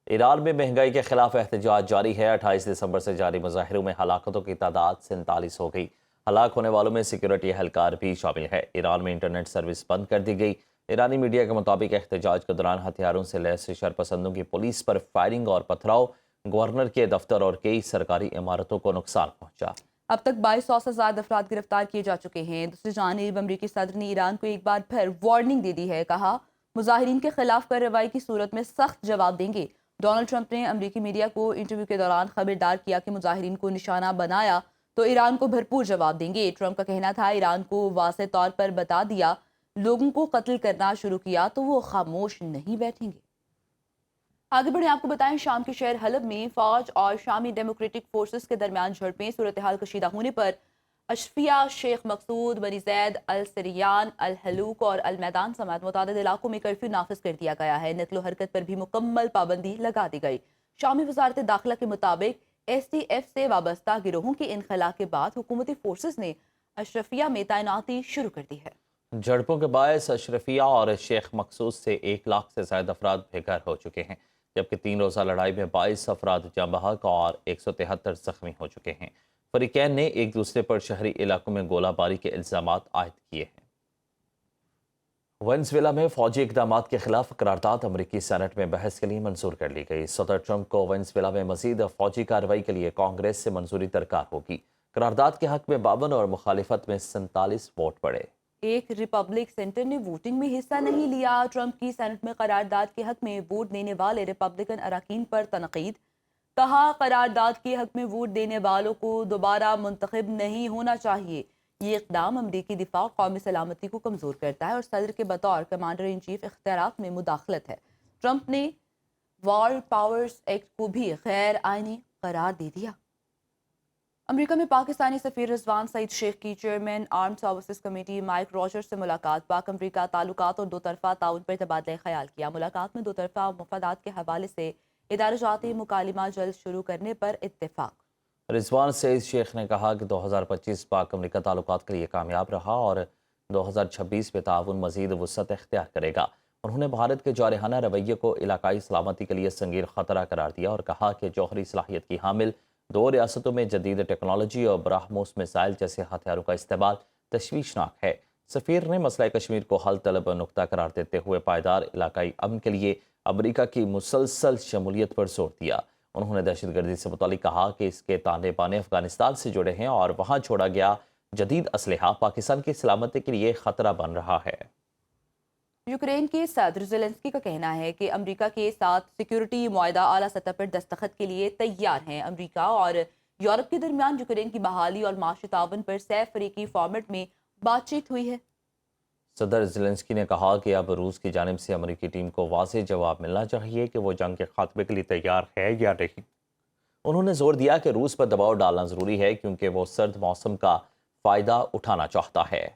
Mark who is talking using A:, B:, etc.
A: ایران میں مہنگائی کے خلاف احتجاج جاری ہے۔ 28 دسمبر سے جاری مظاہروں میں ہلاکتوں کی تعداد 47 ہو گئی۔ ہلاک ہونے والوں میں سیکیورٹی اہلکار بھی شامل ہے۔ ایران میں انٹرنیٹ سروس بند کر دی گئی۔ ایرانی میڈیا کے مطابق احتجاج کے دوران ہتھیاروں سے لیس شرپسندوں کی پولیس پر فائرنگ اور پتھراؤ، گورنر کے دفتر اور کئی سرکاری عمارتوں کو نقصان پہنچا۔
B: اب تک 2200 سے زائد افراد گرفتار کیے جا چکے ہیں۔ دوسری جانب امریکی صدر نے ایران کو ایک بار پھر وارننگ دے دی ہے، کہا مظاہرین کے خلاف کارروائی کی صورت میں سخت جواب دیں گے۔ ڈونلڈ ٹرمپ نے امریکی میڈیا کو انٹرویو کے دوران خبردار کیا کہ مظاہرین کو نشانہ بنایا تو ایران کو بھرپور جواب دیں گے۔ ٹرمپ کا کہنا تھا ایران کو واضح طور پر بتا دیا لوگوں کو قتل کرنا شروع کیا تو وہ خاموش نہیں بیٹھیں گے۔ آگے بڑھیں، آپ کو بتائیں شام کے شہر حلب میں فوج اور شامی ڈیموکریٹک فورسز کے درمیان جھڑپیں۔ صورتحال کشیدہ ہونے پر اشفیہ، شیخ مقصود، بنی زید، السریان، الحلوق اور المیدان سمیت متعدد علاقوں میں کرفیو نافذ کر دیا گیا ہے۔ نقل و حرکت پر بھی مکمل پابندی لگا دی گئی۔ شامی وزارت داخلہ کے مطابق ایس ٹی ایف سے وابستہ گروہوں کے انخلا کے بعد حکومتی فورسز نے اشرفیہ میں تعیناتی شروع کر دی ہے۔
A: جھڑپوں کے باعث اشرفیہ اور شیخ مقصود سے 1 لاکھ سے زائد افراد بے گھر ہو چکے ہیں، جبکہ 3 روزہ لڑائی میں 22 افراد جاں بحق اور 173 زخمی ہو چکے ہیں۔ فریقین نے ایک دوسرے پر شہری علاقوں میں گولہ باری کے الزامات عائد کیے ہیں۔ وینزویلا میں فوجی اقدامات کے خلاف قرارداد امریکی سینٹ میں بحث کے لیے منظور کر لی گئی۔ صدر ٹرمپ کو وینزویلا میں مزید فوجی کارروائی کے لیے کانگریس سے منظوری درکار ہوگی۔ قرارداد کے حق میں 52 اور مخالفت میں 47 ووٹ پڑے۔
B: ایک ریپبلک سینٹر نے ووٹنگ میں حصہ نہیں لیا۔ ٹرمپ کی سینٹ میں قرارداد کے حق میں ووٹ دینے والے ریپبلکن اراکین پر تنقید، کہا قرارداد کے حق میں ووٹ دینے والوں کو دوبارہ منتخب نہیں ہونا چاہیے۔ یہ اقدام امریکی دفاع اور قومی سلامتی کو کمزور کرتا ہے اور صدر کے بطور کمانڈر ان چیف اختیارات میں مداخلت ہے۔ ٹرمپ نے وار پاورز ایکٹ کو بھی غیر آئینی قرار دے دیا۔ امریکہ میں پاکستانی سفیر رضوان سعید شیخ کی chairman armed services committee mic Roger سے ملاقات۔ پاک امریکہ تعلقات اور دو طرفہ تعاون پر تبادلہ خیال کیا۔ ملاقات میں دو طرفہ مفادات کے حوالے سے ادارہ جاتی مکالمہ جلد شروع کرنے پر اتفاق۔
A: رضوان سعید شیخ نے کہا کہ 2025 پاک امریکہ تعلقات کے لیے کامیاب رہا اور 2026 میں تعاون مزید وسعت اختیار کرے گا۔ انہوں نے بھارت کے جارحانہ رویے کو علاقائی سلامتی کے لیے سنگین خطرہ قرار دیا اور کہا کہ جوہری صلاحیت کی حامل 2 ریاستوں میں جدید ٹیکنالوجی اور براہموس میزائل جیسے ہتھیاروں کا استعمال تشویشناک ہے۔ سفیر نے مسئلہ کشمیر کو حل طلب نقطہ قرار دیتے ہوئے پائیدار علاقائی امن کے لیے امریکہ کی مسلسل شمولیت پر زور دیا۔ انہوں نے دہشت گردی سے متعلق کہا کہ اس کے تانے بانے افغانستان سے جڑے ہیں اور وہاں چھوڑا گیا جدید اسلحہ پاکستان کی سلامتی کے لیے خطرہ بن رہا ہے۔
B: یوکرین کے صدر زیلنسکی کا کہنا ہے کہ امریکہ کے ساتھ سیکیورٹی معاہدہ اعلیٰ سطح پر دستخط کے لیے تیار ہیں۔ امریکہ اور یورپ کے درمیان یوکرین کی بحالی اور معاشی تعاون پر سہ فریقی فارمیٹ میں بات چیت ہوئی ہے۔
A: صدر زیلنسکی نے کہا کہ اب روس کی جانب سے امریکی ٹیم کو واضح جواب ملنا چاہیے کہ وہ جنگ کے خاتمے کے لیے تیار ہے یا نہیں۔ انہوں نے زور دیا کہ روس پر دباؤ ڈالنا ضروری ہے کیونکہ وہ سرد موسم کا فائدہ اٹھانا چاہتا ہے۔